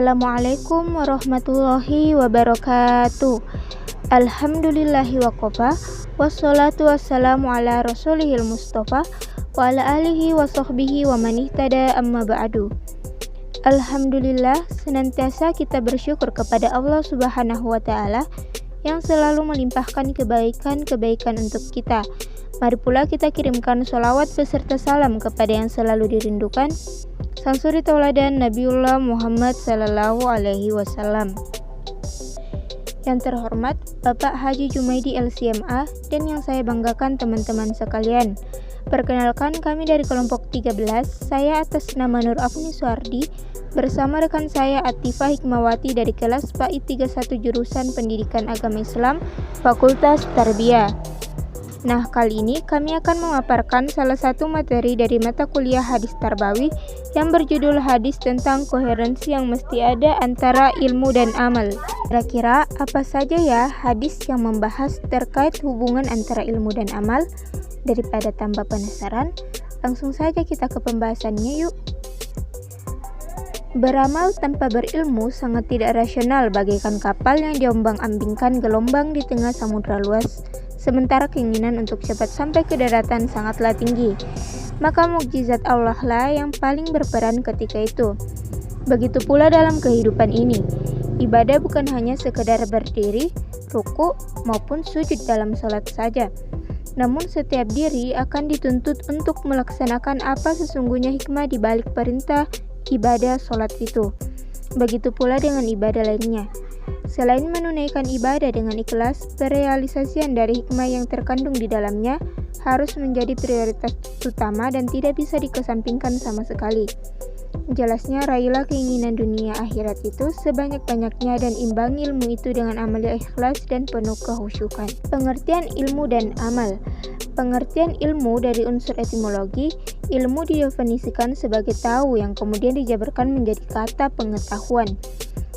Assalamualaikum warahmatullahi wabarakatuh. Alhamdulillahi waqafa. Wassalatu wassalamu ala rasulihil mustafa wa ala alihi wa sahbihi wa man ihtada amma ba'du. Alhamdulillah, senantiasa kita bersyukur kepada Allah Subhanahu wa taala yang selalu melimpahkan kebaikan-kebaikan untuk kita. Mari pula kita kirimkan sholawat beserta salam kepada yang selalu dirindukan, sang suri tauladan Nabiullah Muhammad sallallahu alaihi wasallam. Yang terhormat Bapak Haji Jumaidi LCMA dan yang saya banggakan teman-teman sekalian. Perkenalkan, kami dari kelompok 13, saya atas nama Nur Afni Suardi bersama rekan saya Atifah Hikmawati dari kelas PAI 31 jurusan Pendidikan Agama Islam Fakultas Tarbiyah. Nah, kali ini kami akan memaparkan salah satu materi dari mata kuliah hadis tarbawi yang berjudul hadis tentang koherensi yang mesti ada antara ilmu dan amal. Kira-kira apa saja ya hadis yang membahas terkait hubungan antara ilmu dan amal? Daripada tambah penasaran, langsung saja kita ke pembahasannya yuk. Beramal tanpa berilmu sangat tidak rasional bagaikan kapal yang diombang-ambingkan gelombang di tengah samudra luas, sementara keinginan untuk cepat sampai ke daratan sangatlah tinggi. Maka mukjizat Allah lah yang paling berperan ketika itu. Begitu pula dalam kehidupan ini, ibadah bukan hanya sekedar berdiri, ruku, maupun sujud dalam sholat saja. Namun setiap diri akan dituntut untuk melaksanakan apa sesungguhnya hikmah di balik perintah ibadah sholat itu. Begitu pula dengan ibadah lainnya. Selain menunaikan ibadah dengan ikhlas, perealisasian dari hikmah yang terkandung di dalamnya harus menjadi prioritas utama dan tidak bisa dikesampingkan sama sekali. Jelasnya, raihlah keinginan dunia akhirat itu sebanyak-banyaknya dan imbangi ilmu itu dengan amal ikhlas dan penuh kehusyukan. Pengertian ilmu dan amal. Pengertian ilmu dari unsur etimologi, ilmu didefinisikan sebagai tahu yang kemudian dijabarkan menjadi kata pengetahuan.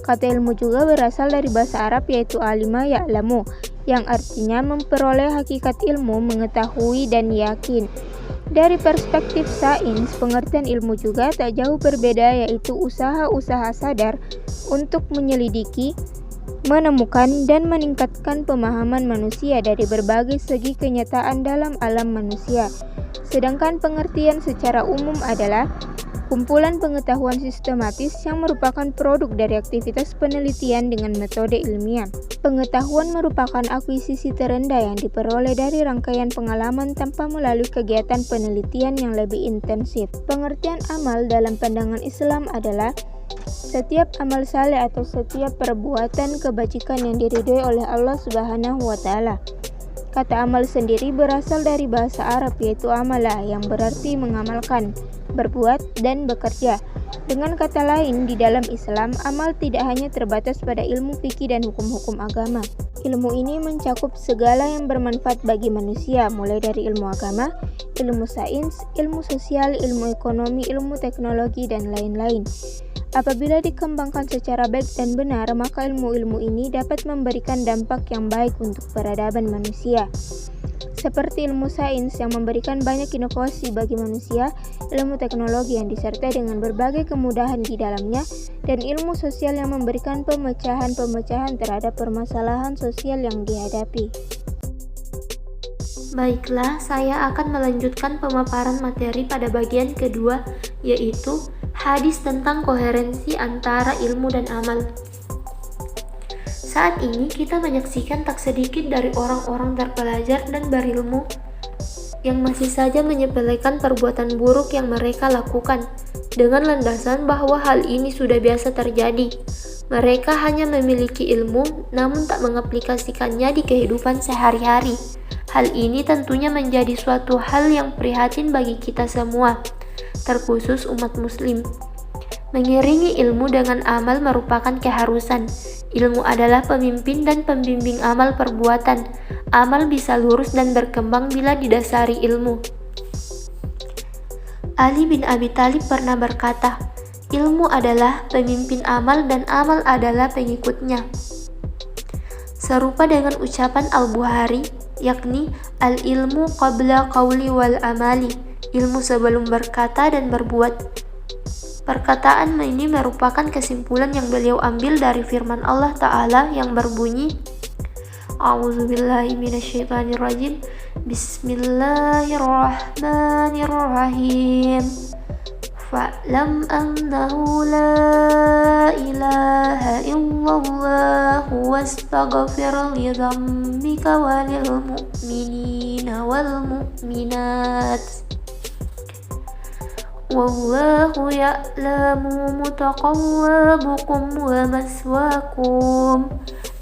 Kata ilmu juga berasal dari bahasa Arab yaitu alima ya'lamu, yang artinya memperoleh hakikat ilmu, mengetahui dan yakin. Dari perspektif sains, pengertian ilmu juga tak jauh berbeda, yaitu usaha-usaha sadar untuk menyelidiki, menemukan, dan meningkatkan pemahaman manusia dari berbagai segi kenyataan dalam alam manusia. Sedangkan pengertian secara umum adalah kumpulan pengetahuan sistematis yang merupakan produk dari aktivitas penelitian dengan metode ilmiah. Pengetahuan merupakan akuisisi terendah yang diperoleh dari rangkaian pengalaman tanpa melalui kegiatan penelitian yang lebih intensif. Pengertian amal dalam pandangan Islam adalah setiap amal saleh atau setiap perbuatan kebajikan yang diridhoi oleh Allah Subhanahu wa taala. Kata amal sendiri berasal dari bahasa Arab yaitu amalah yang berarti mengamalkan, berbuat, dan bekerja. Dengan kata lain, di dalam Islam, amal tidak hanya terbatas pada ilmu fikih dan hukum-hukum agama. Ilmu ini mencakup segala yang bermanfaat bagi manusia, mulai dari ilmu agama, ilmu sains, ilmu sosial, ilmu ekonomi, ilmu teknologi, dan lain-lain. Apabila dikembangkan secara baik dan benar, maka ilmu-ilmu ini dapat memberikan dampak yang baik untuk peradaban manusia. Seperti ilmu sains yang memberikan banyak inovasi bagi manusia, ilmu teknologi yang disertai dengan berbagai kemudahan di dalamnya, dan ilmu sosial yang memberikan pemecahan-pemecahan terhadap permasalahan sosial yang dihadapi. Baiklah, saya akan melanjutkan pemaparan materi pada bagian kedua, yaitu hadis tentang koherensi antara ilmu dan amal. Saat ini kita menyaksikan tak sedikit dari orang-orang terpelajar dan berilmu yang masih saja menyepelekan perbuatan buruk yang mereka lakukan dengan landasan bahwa hal ini sudah biasa terjadi. Mereka hanya memiliki ilmu namun tak mengaplikasikannya di kehidupan sehari-hari. Hal ini tentunya menjadi suatu hal yang prihatin bagi kita semua, terkhusus umat muslim. Mengiringi ilmu dengan amal merupakan keharusan. Ilmu adalah pemimpin dan pembimbing amal perbuatan. Amal bisa lurus dan berkembang bila didasari ilmu. Ali bin Abi Thalib pernah berkata, ilmu adalah pemimpin amal dan amal adalah pengikutnya. Serupa dengan ucapan Al-Bukhari, yakni al-ilmu qabla qawli wal amali, ilmu sebelum berkata dan berbuat. Perkataan ini merupakan kesimpulan yang beliau ambil dari firman Allah Ta'ala yang berbunyi, A'udzubillahi minasyaitonirrajim. Bismillahirrahmanirrahim. Fa'lam annahu la ilaha illallah wastaghfir li dzambika walil mu'minina wal mu'minat. Wallahu ya'lamu mutaqallabakum wa maswaakum.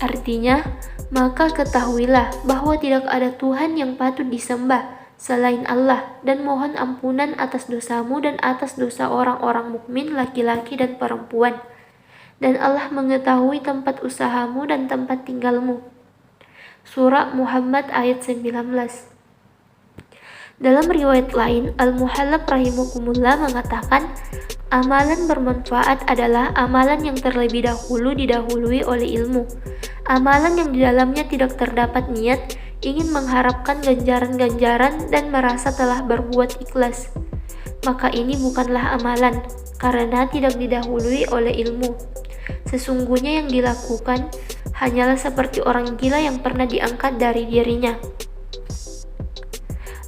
Artinya, maka ketahuilah bahwa tidak ada Tuhan yang patut disembah selain Allah, dan mohon ampunan atas dosamu dan atas dosa orang-orang mukmin laki-laki dan perempuan. Dan Allah mengetahui tempat usahamu dan tempat tinggalmu. Surah Muhammad ayat 19. Dalam riwayat lain, Al-Muhallab rahimakumullah mengatakan, amalan bermanfaat adalah amalan yang terlebih dahulu didahului oleh ilmu. Amalan yang di dalamnya tidak terdapat niat, ingin mengharapkan ganjaran-ganjaran dan merasa telah berbuat ikhlas. Maka ini bukanlah amalan, karena tidak didahului oleh ilmu. Sesungguhnya yang dilakukan hanyalah seperti orang gila yang pernah diangkat dari dirinya.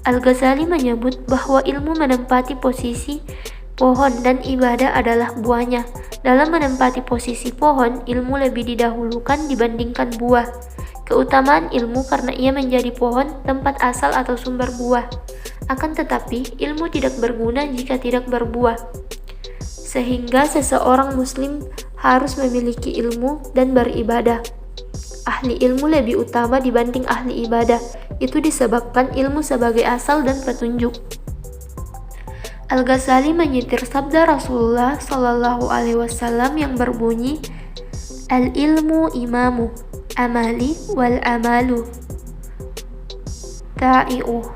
Al-Ghazali menyebut bahwa ilmu menempati posisi pohon dan ibadah adalah buahnya. Dalam menempati posisi pohon, ilmu lebih didahulukan dibandingkan buah. Keutamaan ilmu karena ia menjadi pohon, tempat asal atau sumber buah. Akan tetapi, ilmu tidak berguna jika tidak berbuah. Sehingga seseorang muslim harus memiliki ilmu dan beribadah. Ahli ilmu lebih utama dibanding ahli ibadah. Itu disebabkan ilmu sebagai asal dan petunjuk. Al-Ghazali menyitir sabda Rasulullah Shallallahu Alaihi Wasallam yang berbunyi, Al-ilmu imamu amali wal amalu ta'i'uh.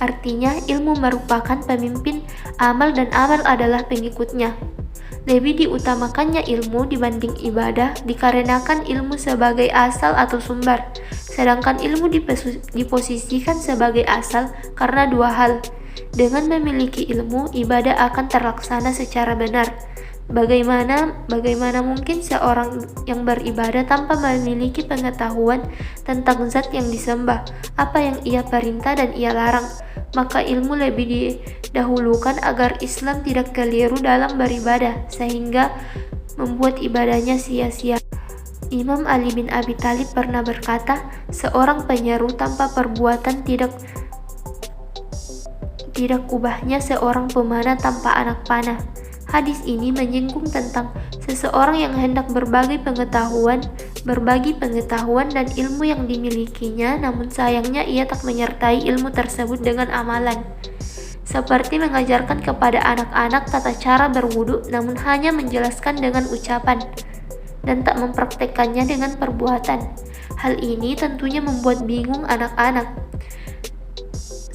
Artinya, ilmu merupakan pemimpin amal dan amal adalah pengikutnya. Lebih diutamakannya ilmu dibanding ibadah dikarenakan ilmu sebagai asal atau sumber, sedangkan ilmu diposisikan sebagai asal karena dua hal. Dengan memiliki ilmu, ibadah akan terlaksana secara benar. Bagaimana mungkin seorang yang beribadah tanpa memiliki pengetahuan tentang zat yang disembah, apa yang ia perintah dan ia larang? Maka ilmu lebih didahulukan agar Islam tidak keliru dalam beribadah, sehingga membuat ibadahnya sia-sia. Imam Ali bin Abi Thalib pernah berkata, seorang penyeru tanpa perbuatan tidak ubahnya seorang pemanah tanpa anak panah. Hadis ini menyinggung tentang seseorang yang hendak berbagi pengetahuan dan ilmu yang dimilikinya, namun sayangnya ia tak menyertai ilmu tersebut dengan amalan. Seperti mengajarkan kepada anak-anak tata cara berwudu, namun hanya menjelaskan dengan ucapan dan tak mempraktekkannya dengan perbuatan. Hal ini tentunya membuat bingung anak-anak,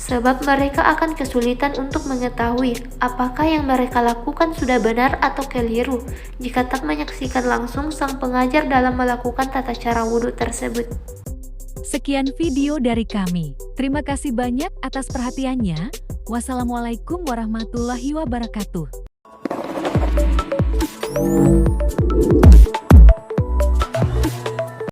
sebab mereka akan kesulitan untuk mengetahui apakah yang mereka lakukan sudah benar atau keliru jika tak menyaksikan langsung sang pengajar dalam melakukan tata cara wudhu tersebut. Sekian video dari kami. Terima kasih banyak atas perhatiannya. Wassalamualaikum warahmatullahi wabarakatuh.